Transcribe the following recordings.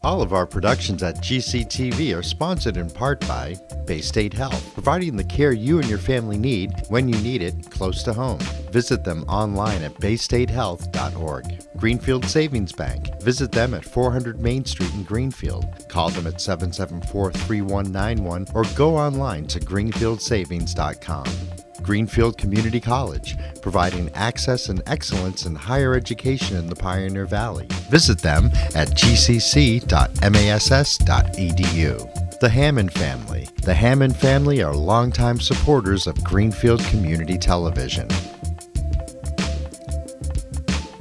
All of our productions at GCTV are sponsored in part by Bay State Health, providing the care you and your family need when you need it close to home. Visit them online at baystatehealth.org. Greenfield Savings Bank. Visit them at 400 Main Street in Greenfield. Call them at 774-3191 or go online to greenfieldsavings.com. Greenfield Community College, providing access and excellence in higher education in the Pioneer Valley. Visit them at gcc.mass.edu. The Hammond Family. The Hammond family are longtime supporters of Greenfield Community Television.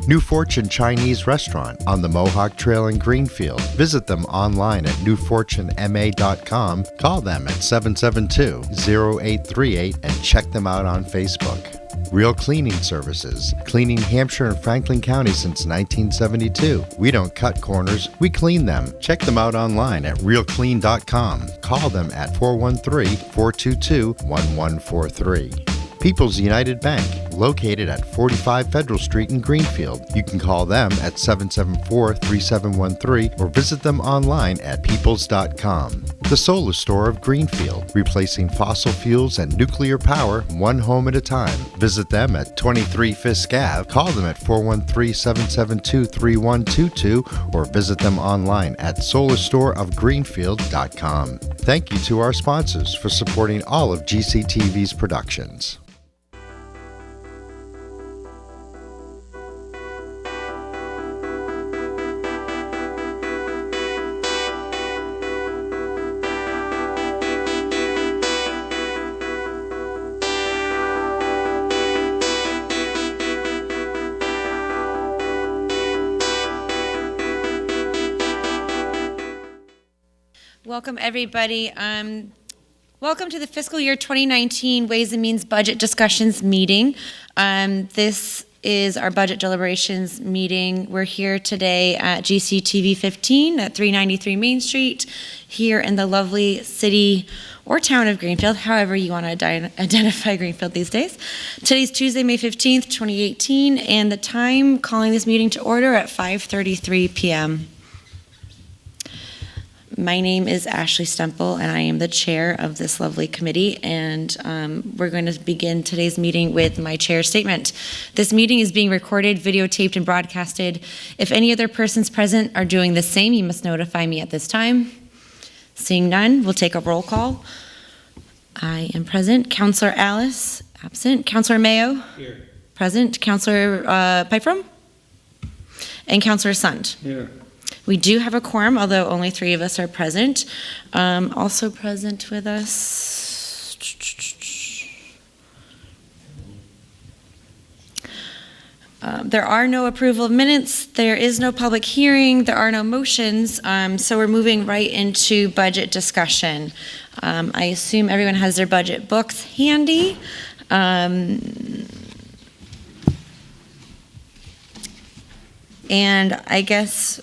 New Fortune Chinese Restaurant on the Mohawk Trail in Greenfield. Visit them online at newfortunema.com. Call them at 772-0838 and check them out on Facebook. Real Cleaning Services, cleaning Hampshire and Franklin County since 1972. We don't cut corners, we clean them. Check them out online at realclean.com. Call them at 413-422-1143. People's United Bank, located at 45 Federal Street in Greenfield. You can call them at 774-3713 or visit them online at peoples.com. The Solar Store of Greenfield, replacing fossil fuels and nuclear power one home at a time. Visit them at 23 Fisk Ave. Call them at 413-772-3122 or visit them online at solarstoreofgreenfield.com. Thank you to our sponsors for supporting all of GCTV's productions. Welcome, everybody. Welcome to the Fiscal Year 2019 Ways and Means Budget Discussions meeting. This is our budget deliberations meeting. We're here today at GCTV 15 at 393 Main Street, here in the lovely city or town of Greenfield, however you want to identify Greenfield these days. Today's Tuesday, May 15th, 2018, and the time calling this meeting to order at 5:33 p.m. My name is Ashley Stemple, and I am the chair of this lovely committee, and we're going to begin today's meeting with my chair's statement. This meeting is being recorded, videotaped, and broadcasted. If any other persons present are doing the same, you must notify me at this time. Seeing none, we'll take a roll call. I am present. Councillor Alice, absent. Councillor Mayo? Here. Present. Councillor Pipram? And Councillor Sund? Here. We do have a quorum, although only 3 of us are present. Also present with us. There are no approval of minutes. There is no public hearing. There are no motions. So we're moving right into budget discussion. I assume everyone has their budget books handy. And I guess,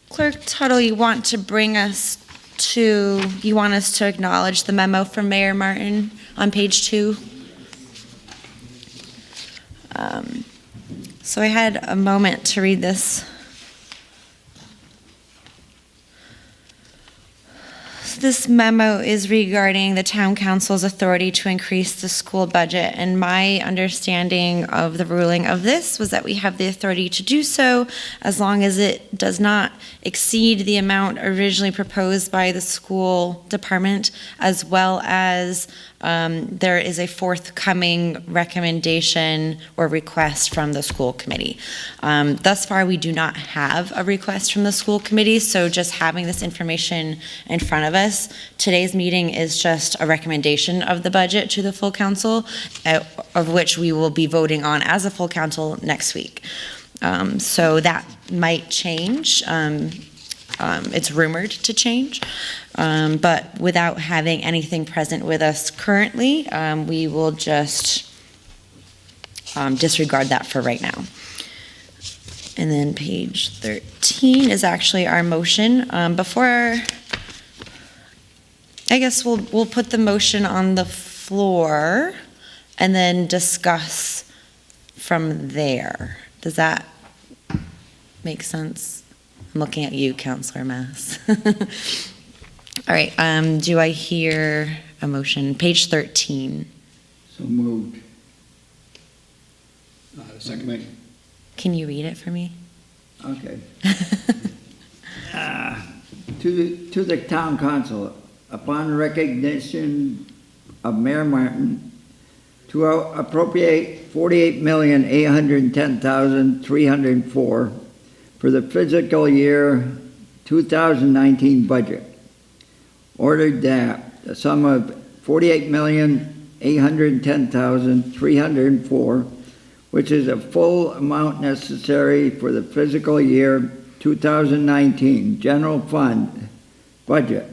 Clerk Tuttle, you want us to acknowledge the memo from Mayor Martin on page 2? So I had a moment to read this. This memo is regarding the town council's authority to increase the school budget, and my understanding of the ruling of this was that we have the authority to do so as long as it does not exceed the amount originally proposed by the school department, as well as there is a forthcoming recommendation or request from the school committee. Thus far, we do not have a request from the school committee, so just having this information in front of us, today's meeting is just a recommendation of the budget to the full council, of which we will be voting on as a full council next week. So that might change. It's rumored to change, but without having anything present with us currently, we will just disregard that for right now. And then page 13 is actually our motion. I guess we'll put the motion on the floor and then discuss from there. Does that makes sense. I'm looking at you, Counselor Mass. All right, do I hear a motion? Page 13. So moved. Second. Can you read it for me? Okay. To the town council, upon recognition of Mayor Martin, to appropriate $48,810,304 for the fiscal year 2019 budget. Ordered that the sum of $48,810,304, which is a full amount necessary for the fiscal year 2019 general fund budget,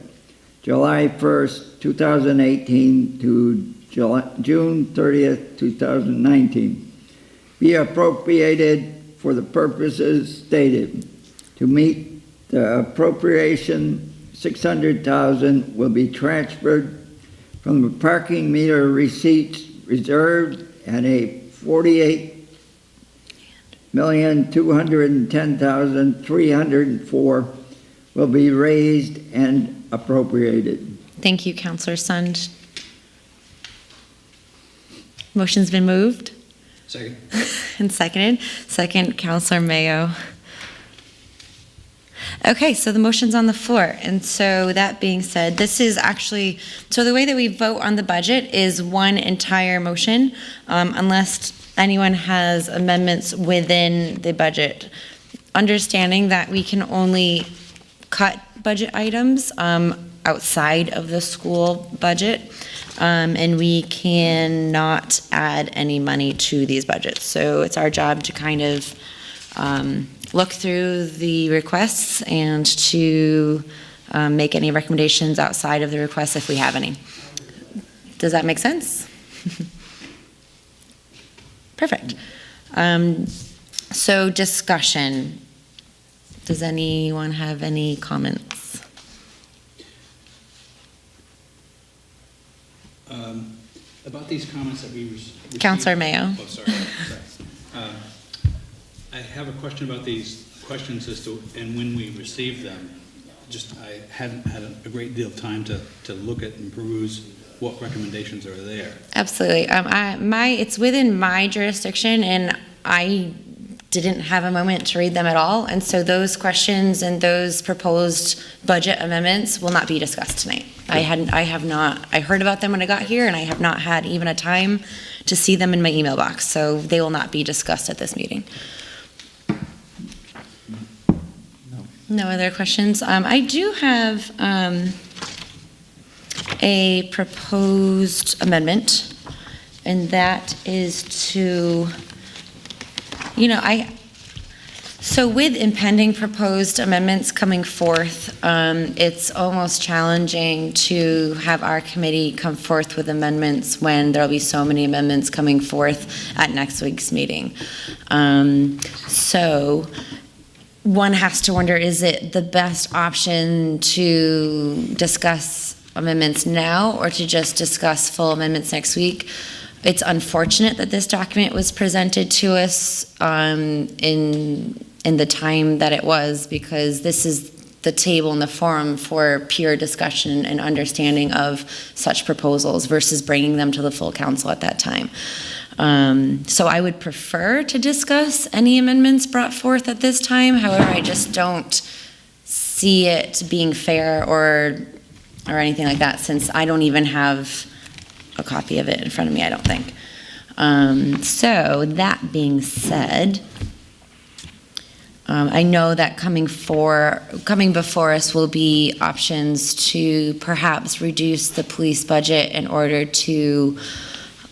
July 1st, 2018 to June 30th, 2019, be appropriated for the purposes stated. To meet the appropriation, $600,000 will be transferred from the parking meter receipts reserved, and a $48,210,304 will be raised and appropriated. Thank you, Counselor Sund. Motion's been moved Second. and seconded. Second, Counselor Mayo. Okay, so the motion's on the floor. And so that being said, this is actually, so the way that we vote on the budget is one entire motion, unless anyone has amendments within the budget. Understanding that we can only cut budget items outside of the school budget, and we cannot add any money to these budgets. So it's our job to kind of look through the requests and to make any recommendations outside of the requests if we have any. Does that make sense? Perfect. So discussion. Does anyone have any comments? About these comments that we received. Counselor Mayo. Oh, sorry. I have a question about these questions as to, and when we received them. Just, I hadn't had a great deal of time to look at and peruse what recommendations are there. Absolutely. It's within my jurisdiction, and I didn't have a moment to read them at all. And so those questions and those proposed budget amendments will not be discussed tonight. I heard about them when I got here, and I have not had even a time to see them in my email box. So they will not be discussed at this meeting. No other questions? I do have a proposed amendment, and that is to, so with impending proposed amendments coming forth, it's almost challenging to have our committee come forth with amendments when there'll be so many amendments coming forth at next week's meeting. So one has to wonder, is it the best option to discuss amendments now or to just discuss full amendments next week? It's unfortunate that this document was presented to us in the time that it was, because this is the table and the forum for pure discussion and understanding of such proposals versus bringing them to the full council at that time. So I would prefer to discuss any amendments brought forth at this time. However, I just don't see it being fair or anything like that, since I don't even have a copy of it in front of me, I don't think. So that being said, I know that coming before us will be options to perhaps reduce the police budget in order to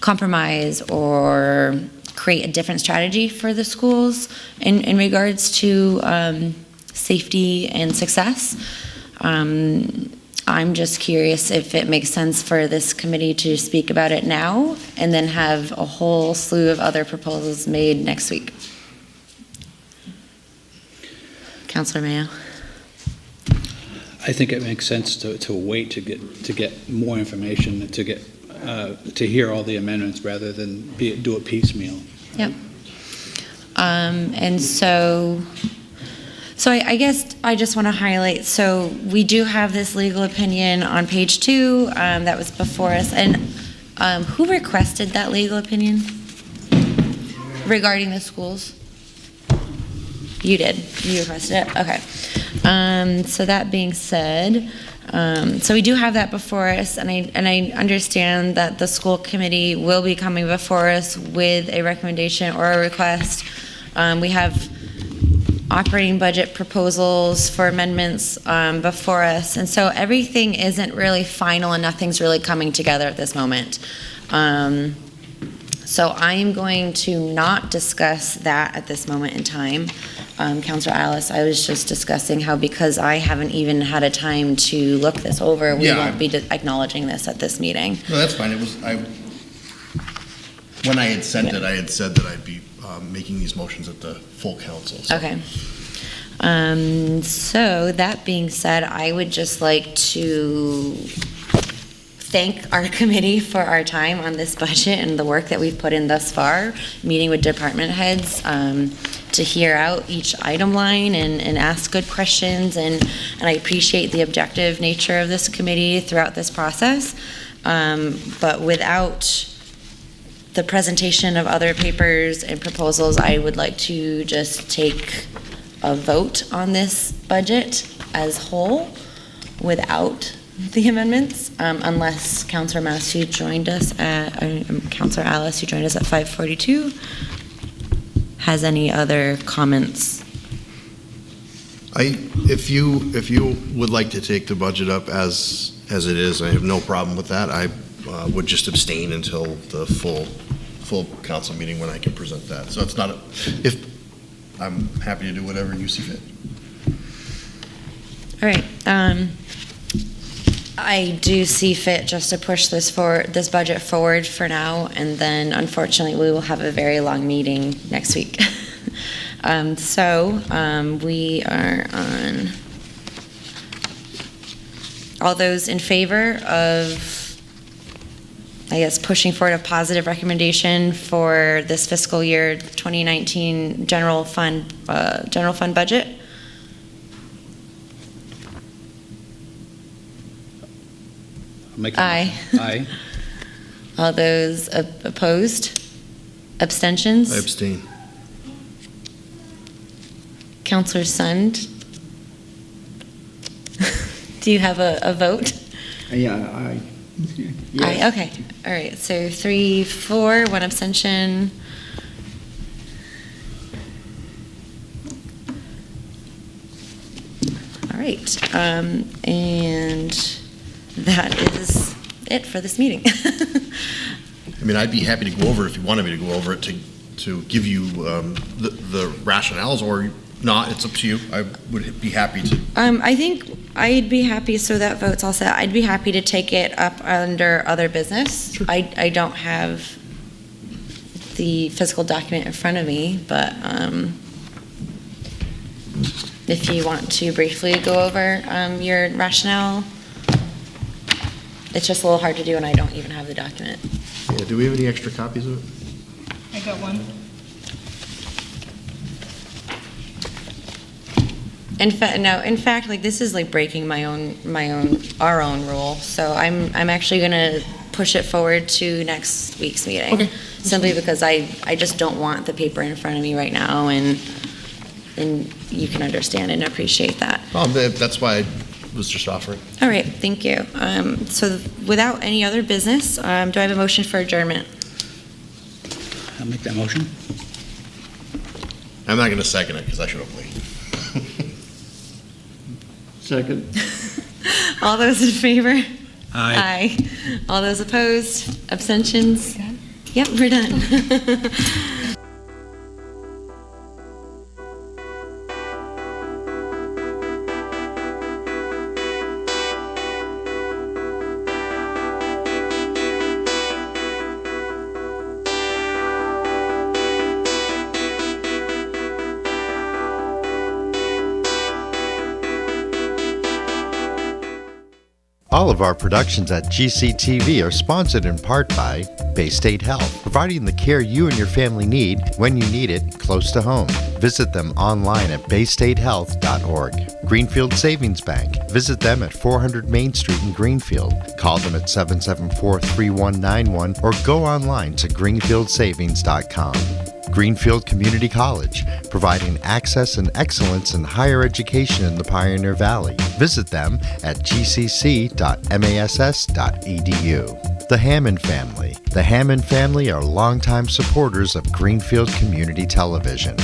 compromise or create a different strategy for the schools in regards to safety and success. I'm just curious if it makes sense for this committee to speak about it now and then have a whole slew of other proposals made next week. Councilor Mayo. I think it makes sense to wait to get more information, to hear all the amendments rather than do it piecemeal. Yep. And so So I guess I just want to highlight, so we do have this legal opinion on page 2 that was before us. And who requested that legal opinion regarding the schools? You did. You requested it? Okay. So that being said, so we do have that before us, and I understand that the school committee will be coming before us with a recommendation or a request. We have operating budget proposals for amendments before us, and so everything isn't really final and nothing's really coming together at this moment. So I am going to not discuss that at this moment in time. Councilor Alice, I was just discussing how because I haven't even had a time to look this over, we won't be acknowledging this at this meeting. No, that's fine. It was, when I had sent it, I had said that I'd be making these motions at the full council. So. Okay. So that being said, I would just like to thank our committee for our time on this budget and the work that we've put in thus far, meeting with department heads to hear out each item line and ask good questions. And I appreciate the objective nature of this committee throughout this process. But without the presentation of other papers and proposals, I would like to just take a vote on this budget as whole without the amendments, unless Councilor Mass, who joined us at, Councilor Alice, who joined us at 5:42, has any other comments. If you would like to take the budget up as it is, I have no problem with that. I would just abstain until the full council meeting when I can present that. So it's not, I'm happy to do whatever you see fit. All right. I do see fit just to push this budget forward for now, and then unfortunately we will have a very long meeting next week. We are on. All those in favor of, I guess, pushing forward a positive recommendation for this fiscal year 2019 general fund budget? Aye. Aye. All those opposed? Abstentions? I abstain. Councilor Sund? Do you have a vote? Yeah, I. Yes. Aye, okay. All right, so 3, 4, 1 abstention. All right, and that is it for this meeting. I mean, I'd be happy to go over it if you wanted me to go over it to give you the rationales, or not. It's up to you. I would be happy to. I think I'd be happy, so that vote's all set. I'd be happy to take it up under other business. Sure. I don't have the physical document in front of me, but if you want to briefly go over your rationale. It's just a little hard to do, and I don't even have the document. Yeah, do we have any extra copies of it? I got one. In fact, like this is like breaking our own rule. So I'm actually gonna push it forward to next week's meeting. Okay. Simply because I just don't want the paper in front of me right now, and you can understand and appreciate that. That's why I was just offering. All right, thank you. So without any other business, do I have a motion for adjournment? I'll make that motion. I'm not going to second it because I should have waited. Second. All those in favor? Aye. Aye. All those opposed? Abstentions? Yep, we're done. All of our productions at GCTV are sponsored in part by Bay State Health, providing the care you and your family need when you need it close to home. Visit them online at baystatehealth.org. Greenfield Savings Bank. Visit them at 400 Main Street in Greenfield. Call them at 774-3191 or go online to greenfieldsavings.com. Greenfield Community College, providing access and excellence in higher education in the Pioneer Valley. Visit them at gcc.mass.edu. The Hammond Family. The Hammond family are longtime supporters of Greenfield Community Television.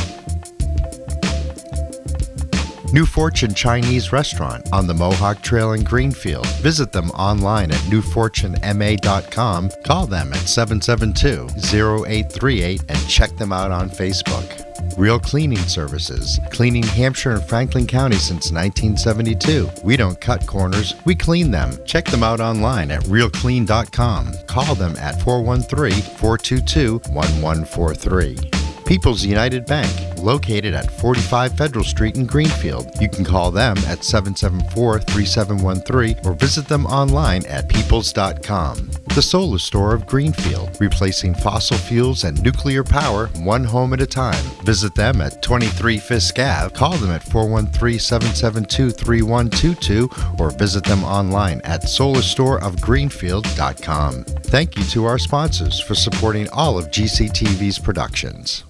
New Fortune Chinese Restaurant on the Mohawk Trail in Greenfield. Visit them online at newfortunema.com. Call them at 772-0838 and check them out on Facebook. Real Cleaning Services, cleaning Hampshire and Franklin County since 1972. We don't cut corners, we clean them. Check them out online at realclean.com. Call them at 413-422-1143. People's United Bank, located at 45 Federal Street in Greenfield. You can call them at 774-3713 or visit them online at peoples.com. The Solar Store of Greenfield, replacing fossil fuels and nuclear power one home at a time. Visit them at 23 Fisk Ave. Call them at 413-772-3122 or visit them online at solarstoreofgreenfield.com. Thank you to our sponsors for supporting all of GCTV's productions.